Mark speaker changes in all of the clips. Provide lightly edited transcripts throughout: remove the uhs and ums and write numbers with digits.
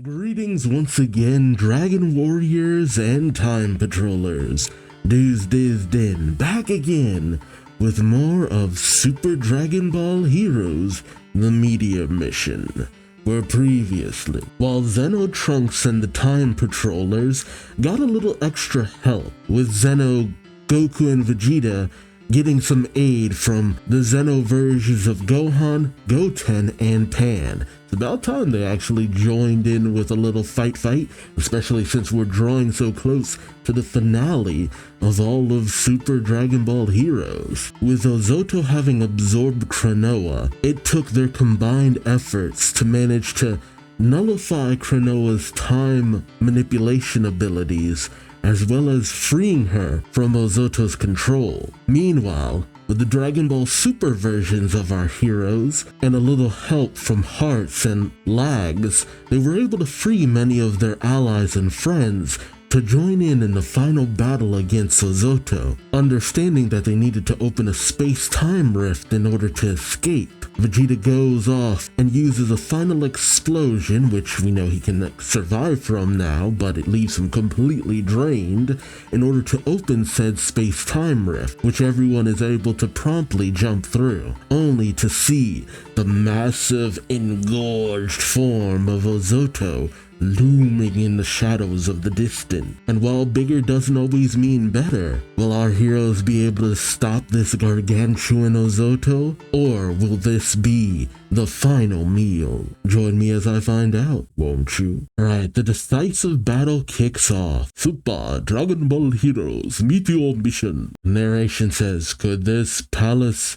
Speaker 1: Greetings once again, Dragon Warriors and Time Patrollers. Duuz-Diz-Din back again with more of Super Dragon Ball Heroes, the Meteor mission. Where previously, while Xeno Trunks and the Time Patrollers got a little extra help with Xeno, Goku, and Vegeta getting some aid from the Xeno versions of Gohan, Goten, and Pan. It's about time they actually joined in with a little fight, especially since we're drawing so close to the finale of all of Super Dragon Ball Heroes. With Ozoto having absorbed Kranoa, it took their combined efforts to manage to nullify Kranoa's time manipulation abilities, as well as freeing her from Ozoto's control. Meanwhile, with the Dragon Ball Super versions of our heroes, and a little help from Hearts and Lags, they were able to free many of their allies and friends to join in the final battle against Ozoto, understanding that they needed to open a space-time rift in order to escape. Vegeta goes off and uses a final explosion, which we know he can survive from now, but it leaves him completely drained, in order to open said space-time rift, which everyone is able to promptly jump through, only to see the massive engorged form of Ozoto looming in the shadows of the distant. And while bigger doesn't always mean better, will our heroes be able to stop this gargantuan Ozoto? Or will this be the final meal? Join me as I find out, won't you? Alright, the decisive battle kicks off. Super Dragon Ball Heroes Meteor mission. Narration says, could the palace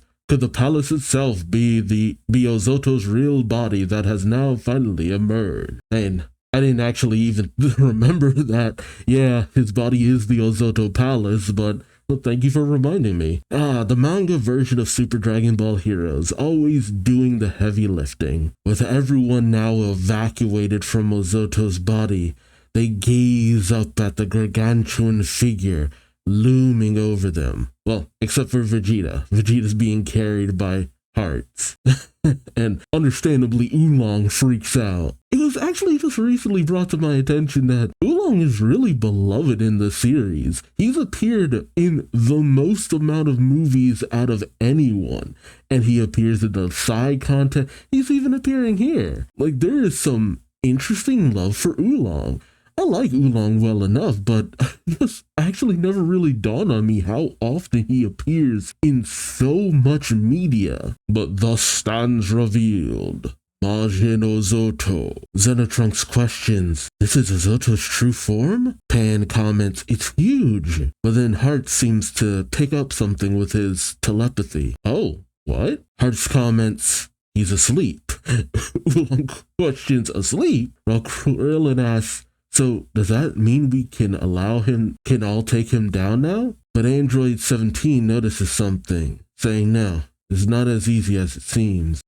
Speaker 1: itself be Ozoto's real body that has now finally emerged? And I didn't actually even remember that. Yeah, his body is the Ozoto Palace, but well, thank you for reminding me. The manga version of Super Dragon Ball Heroes, always doing the heavy lifting. With everyone now evacuated from Ozoto's body, they gaze up at the gargantuan figure looming over them. Well, except for Vegeta. Vegeta's being carried by Hearts. And understandably, Oolong freaks out. It was actually just recently brought to my attention that Oolong is really beloved in the series. He's appeared in the most amount of movies out of anyone, and he appears in the side content. He's even appearing here. Like, there is some interesting love for Oolong. I like Oolong well enough, but it just actually never really dawned on me how often he appears in so much media. But thus stands revealed Majin Ozoto. Xenotrunks questions, this is Ozoto's true form? Pan comments, it's huge. But then Hearts seems to pick up something with his telepathy. Oh, what? Hearts comments, he's asleep. Oolong questions, asleep? While Krillin asks, so does that mean we can all take him down now? But Android 17 notices something, saying no, it's not as easy as it seems.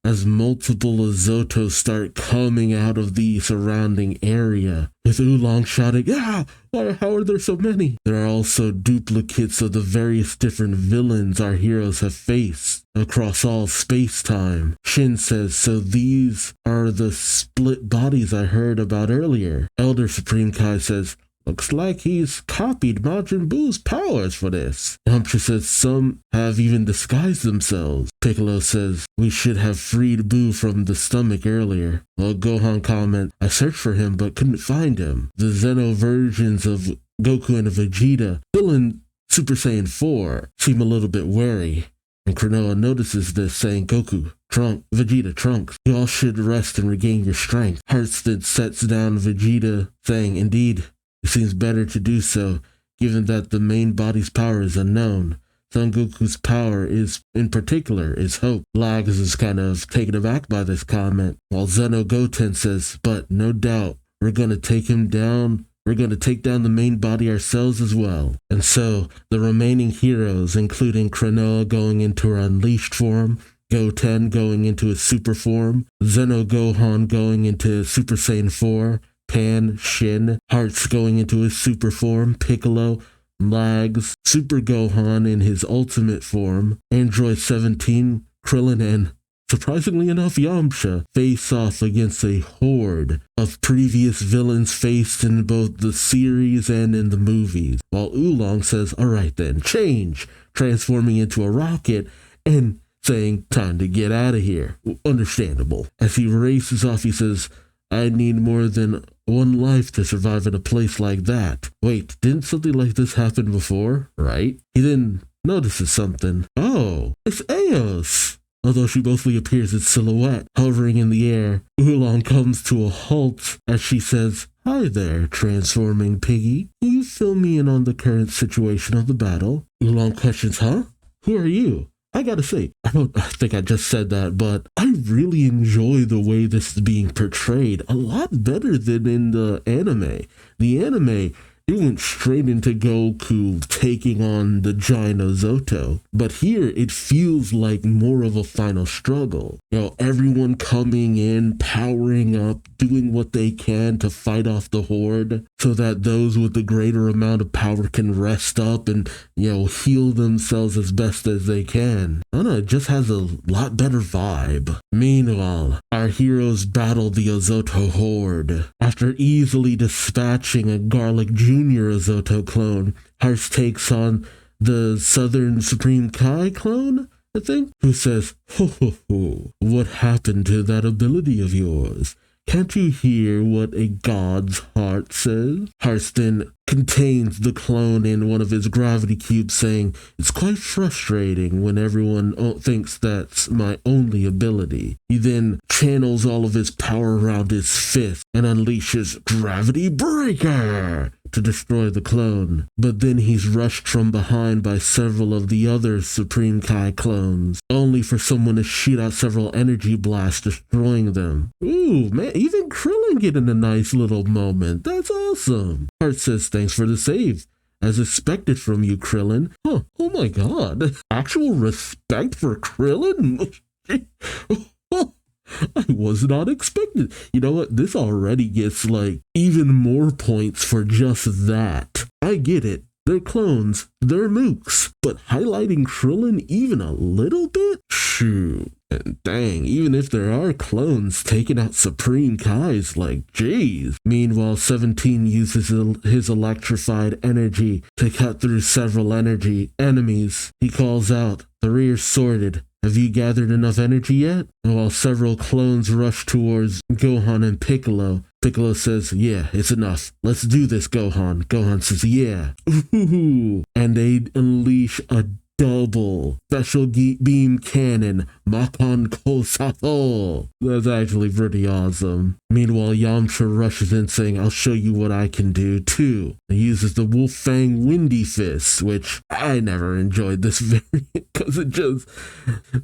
Speaker 1: As multiple Ozotos start coming out of the surrounding area, with Oolong shouting, how are there so many? There are also duplicates of the various different villains our heroes have faced across all space-time. Shin says, so these are the split bodies I heard about earlier. Elder Supreme Kai says, looks like he's copied Majin Buu's powers for this. Yamcha says some have even disguised themselves. Piccolo says, we should have freed Buu from the stomach earlier. While Gohan comments, I searched for him but couldn't find him. The Xeno versions of Goku and Vegeta, still in Super Saiyan 4, seem a little bit wary. And Kranoa notices this, saying, Goku, Vegeta, Trunks, you all should rest and regain your strength. Hearts then sets down Vegeta, saying, indeed, it seems better to do so, given that the main body's power is unknown. Son Goku's power in particular, is hope. Lags is kind of taken aback by this comment, while Xeno Goten says, but no doubt, we're gonna take him down. We're gonna take down the main body ourselves as well. And so, the remaining heroes, including Kranoa going into her unleashed form, Goten going into his super form, Xeno Gohan going into Super Saiyan 4, Pan, Shin, Hearts going into his super form, Piccolo, Lags, Super Gohan in his ultimate form, Android 17, Krillin, and surprisingly enough, Yamcha face off against a horde of previous villains faced in both the series and in the movies, while Oolong says, alright then, change, transforming into a rocket and saying, time to get out of here. Understandable. As he races off, he says, I need more than one life to survive in a place like that. Wait, didn't something like this happen before, right? He then notices something. Oh, it's Eos! Although she mostly appears in silhouette, hovering in the air, Oolong comes to a halt as she says, Hi there, transforming piggy. Can you fill me in on the current situation of the battle? Oolong questions, huh? Who are you? I gotta say, I think I just said that, but I really enjoy the way this is being portrayed a lot better than in the anime. The anime, it went straight into Goku taking on the giant Ozoto. But here, it feels like more of a final struggle. You know, everyone coming in, powering up, doing what they can to fight off the horde so that those with the greater amount of power can rest up and, you know, heal themselves as best as they can. I don't know, it just has a lot better vibe. Meanwhile, our heroes battle the Ozoto horde. After easily dispatching a Garlic Jr. Ozoto clone, Hearts takes on the Southern Supreme Kai clone, I think, who says, Ho ho ho, what happened to that ability of yours? Can't you hear what a god's heart says? Hearts then contains the clone in one of his gravity cubes, saying, It's quite frustrating when everyone thinks that's my only ability. He then channels all of his power around his fist and unleashes Gravity Breaker to destroy the clone. But then he's rushed from behind by several of the other Supreme Kai clones, only for someone to shoot out several energy blasts, destroying them. Ooh, man, even Krillin getting a nice little moment. That's awesome. Heart says, Thanks for the save. As expected from you, Krillin. Huh, oh my god. Actual respect for Krillin? I was not expecting. You know what? This already gets like even more points for just that. I get it. They're clones. They're mooks. But highlighting Krillin even a little bit? Shoot. And dang, even if there are clones taking out Supreme Kais, like, jeez. Meanwhile, 17 uses his electrified energy to cut through several enemies. He calls out, The rear's sorted. Have you gathered enough energy yet? And while several clones rush towards Gohan and Piccolo, Piccolo says, Yeah, it's enough. Let's do this, Gohan. Gohan says, Yeah. Ooh. And they unleash a double special beam cannon, Makan Kosato. That's actually pretty awesome. Meanwhile, Yamcha rushes in saying, I'll show you what I can do too. He uses the Wolf Fang Windy Fist, which I never enjoyed this variant because it just,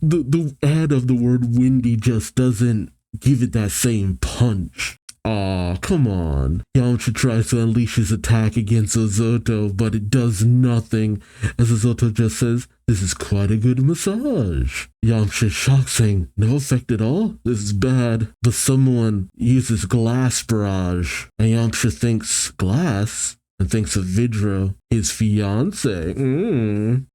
Speaker 1: the add of the word windy just doesn't give it that same punch. Aw, come on. Yamcha tries to unleash his attack against Ozoto, but it does nothing, as Ozoto just says, This is quite a good massage. Yamcha is shocked, saying, No effect at all? This is bad. But someone uses glass barrage, and Yamcha thinks glass, and thinks of Vidro, his fiance.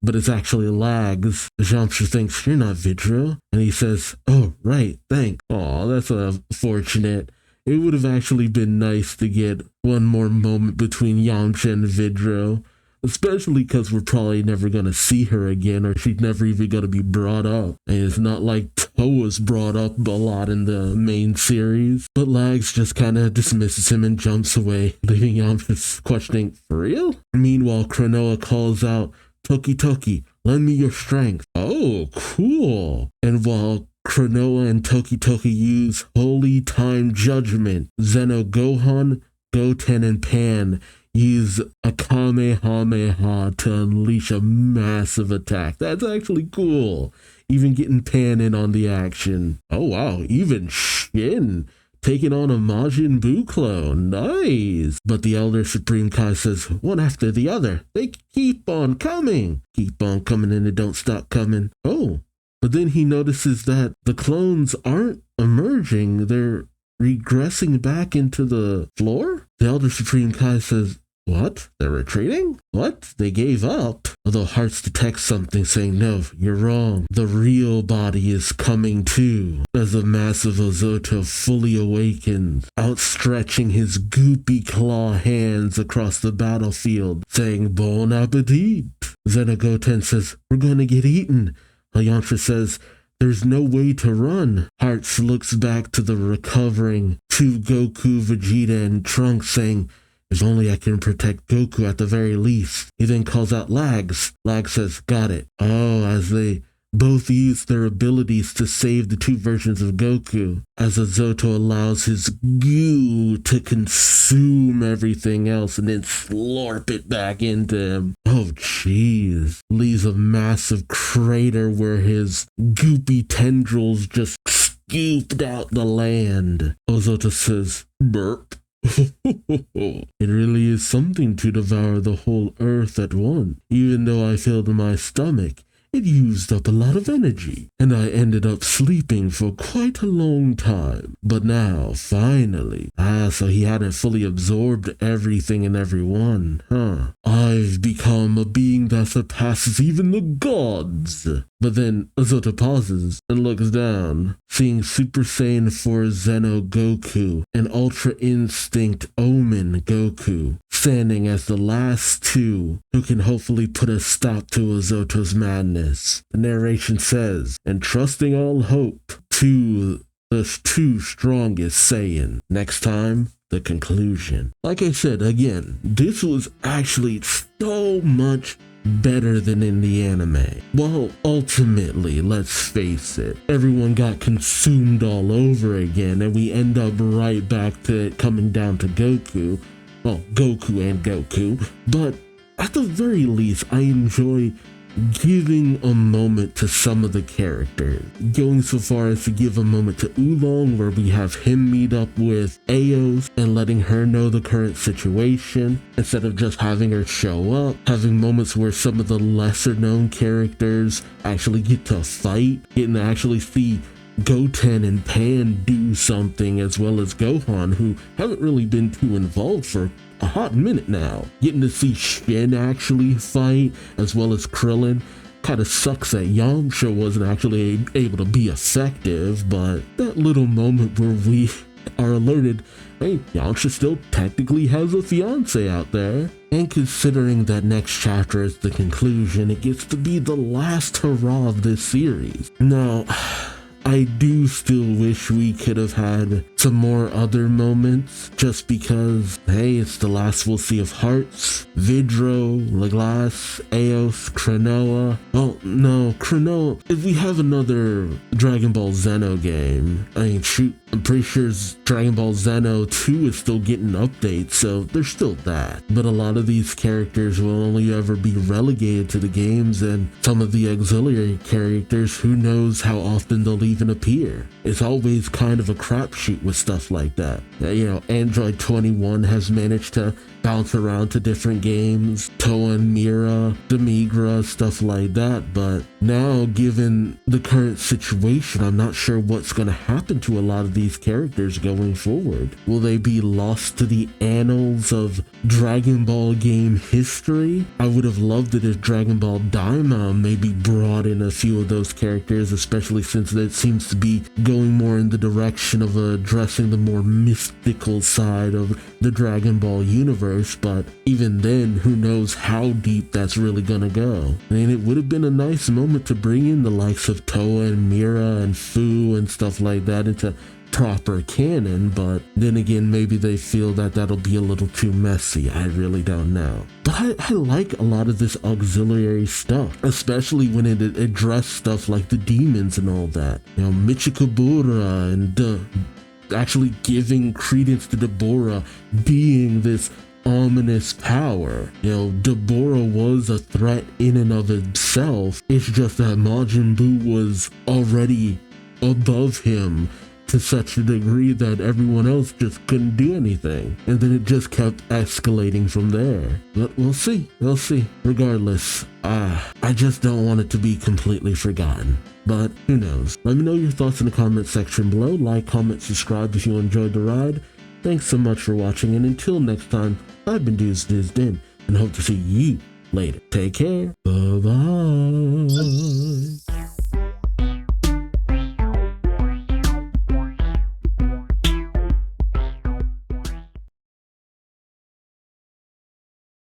Speaker 1: But it's actually Lags. Yamcha thinks, You're not Vidro. And he says, Oh, right, thanks. Aw, that's unfortunate. It would have actually been nice to get one more moment between Yamcha and Vidro, especially because we're probably never going to see her again, or she's never even going to be brought up. And it's not like Toa's brought up a lot in the main series. But Lags just kind of dismisses him and jumps away, leaving Yamcha questioning, For real? Meanwhile, Cronoa calls out, Toki Toki, lend me your strength. Oh, cool. And while Cronoa and Toki Toki use Holy Time Judgment, Zeno Gohan, Goten, and Pan use a Kamehameha to unleash a massive attack. That's actually cool. Even getting Pan in on the action. Oh wow, even Shin taking on a Majin Buu clone. Nice. But the Elder Supreme Kai says, one after the other. They keep on coming. Keep on coming and they don't stop coming. Oh. But then he notices that the clones aren't emerging, they're regressing back into the floor. The Elder Supreme Kai says, What? They're retreating? What? They gave up? Although Hearts detects something saying, no, you're wrong. The real body is coming too. As the massive Ozoto fully awakens, outstretching his goopy claw hands across the battlefield, saying, Bon appetit. Xenogoten says, we're going to get eaten. Yantra says, there's no way to run. Hearts looks back to the recovering two Goku, Vegeta, and Trunks saying, if only I can protect Goku at the very least. He then calls out Lags. Lag says, got it. Oh, as they both use their abilities to save the two versions of Goku, as Ozoto allows his goo to consume everything else and then slurp it back into him. Oh, jeez. Leaves a massive crater where his goopy tendrils just scooped out the land. Ozoto says, burp. It really is something to devour the whole earth at once. Even though I filled my stomach, it used up a lot of energy, and I ended up sleeping for quite a long time. But now, finally, so he hadn't fully absorbed everything and everyone, huh? I've become a being that surpasses even the gods. But then Ozoto pauses and looks down, seeing Super Saiyan 4 Zeno Goku and Ultra Instinct Omen Goku standing as the last two who can hopefully put a stop to Ozoto's madness. The narration says, entrusting all hope to the two strongest Saiyan. Next time, the conclusion. Like I said, again, this was actually so much better than in the anime. Well, ultimately, let's face it, everyone got consumed all over again, and we end up right back to it coming down to Goku. Well, Goku and Goku, but at the very least, I enjoy giving a moment to some of the characters. Going so far as to give a moment to Oolong, where we have him meet up with Eos and letting her know the current situation, instead of just having her show up. Having moments where some of the lesser known characters actually get to fight, getting to actually see Goten and Pan do something, as well as Gohan, who haven't really been too involved for a hot minute now. Getting to see Shin actually fight, as well as Krillin. Kind of sucks that Yamcha wasn't actually able to be effective, but that little moment where we are alerted, hey, Yamcha still technically has a fiance out there. And considering that next chapter is the conclusion, it gets to be the last hurrah of this series. Now, I do still wish we could have had some more other moments, just because, hey, it's the last we'll see of Hearts, Vidro, Legolas, Eos, Cronoa. Oh, no, Cronoa. If we have another Dragon Ball Zeno game, I mean, shoot, I'm pretty sure Dragon Ball Zeno 2 is still getting updates, so there's still that. But a lot of these characters will only ever be relegated to the games, and some of the auxiliary characters, who knows how often they'll even appear. It's always kind of a crapshoot with stuff like that. You know, Android 21 has managed to bounce around to different games, Toa and Mira, Demigra, stuff like that, but now, given the current situation, I'm not sure what's going to happen to a lot of these characters going forward. Will they be lost to the annals of Dragon Ball game history? I would have loved it if Dragon Ball Daima maybe brought in a few of those characters, especially since it seems to be going more in the direction of addressing the more mystical side of the Dragon Ball universe, but even then, who knows how deep that's really gonna go. I mean, it would have been a nice moment to bring in the likes of Toa and Mira and Fu and stuff like that into proper canon, but then again, maybe they feel that that'll be a little too messy. I really don't know. But I like a lot of this auxiliary stuff, especially when it addressed stuff like the demons and all that. You know, Michikabura and actually giving credence to Deborah being this ominous power. You know, Deborah was a threat in and of itself. It's just that Majin Buu was already above him to such a degree that everyone else just couldn't do anything. And then it just kept escalating from there. But we'll see. We'll see. Regardless, I just don't want it to be completely forgotten. But who knows? Let me know your thoughts in the comment section below. Like, comment, subscribe if you enjoyed the ride. Thanks so much for watching, and until next time, I've been Duuz-Diz-Din, and hope to see you later. Take care. Bye-bye.